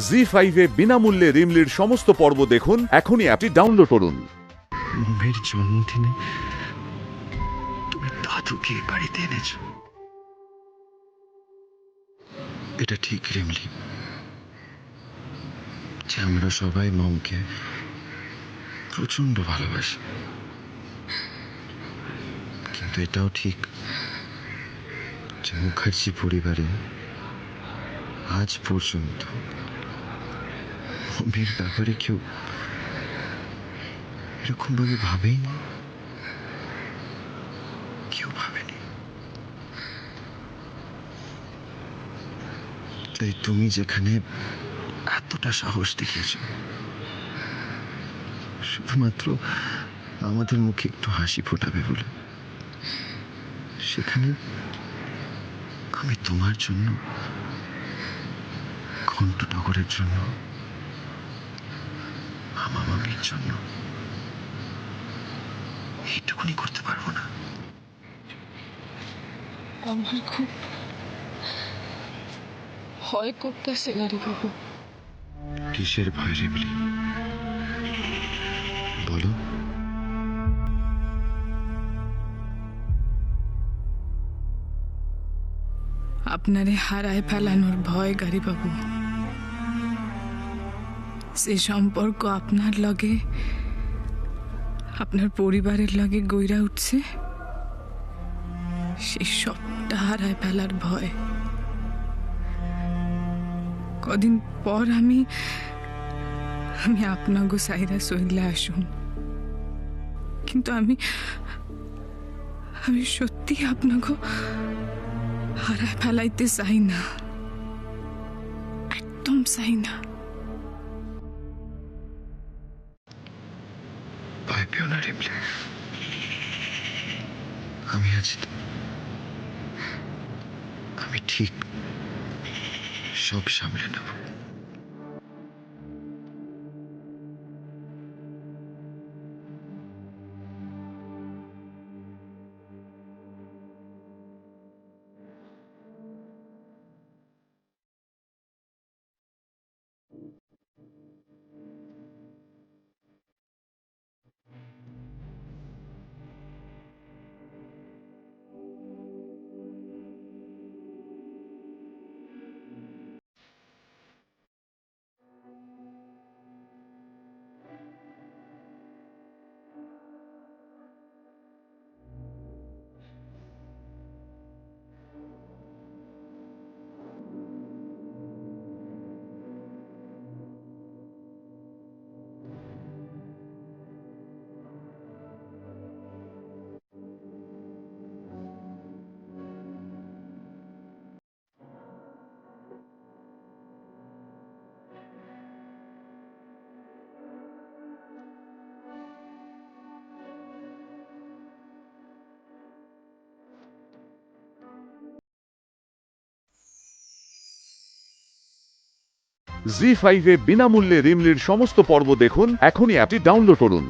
জি5 এ বিনামূল্যে রিমলির সমস্ত পর্ব দেখুন। এখনই অ্যাপটি ডাউনলোড করুন। মমের জন্মদিনে তুমি দাদুকে বাড়িতে এনেছ, এটা ঠিক রিমলি যে আমরা সবাই মমকে প্রচন্ড ভালোবাসি, কিন্তু এটাও ঠিক যে মুখার্জি পরিবারে আজ পর্যন্ত মমের ব্যাপারে কেউ এরকম ভাবে ভাবেনি, কেউ ভাবেনি। তাই তুমি যেখানে এতটা সাহস দেখিয়েছ শুধুমাত্র আমাদের মুখে একটু হাসি ফোটাবে বলে, সেখানে আমি তোমার জন্য, ঘন্টনগরের জন্য, আমার মামির জন্য এইটুকুনি করতে পারবো না? আমার খুব ভয় করতেছে গাড়ি বাবু। কিসের ভয় রিমলি, বলো। আপনারে হারায় ফেলানোর ভয় গাড়ি বাবু। সে সম্পর্ক আপনার লগে, আপনার পরিবারের লগে গইরা উঠছে, সে সবটা হারায় ফেলার ভয়। কদিন পর আমি আপনাগো সাইরা সইলে আসুন, কিন্তু আমি সত্যি আপনাগো হারায় ফেলাইতে চাই না, একদম চাই না। ভয় পেও না রিমলি, আমি আছি তো। আমি ঠিক সব সামলে নেব। জি5 এ বিনামূল্যে রিমলির সমস্ত পর্ব দেখুন। এখনই অ্যাপটি ডাউনলোড করুন।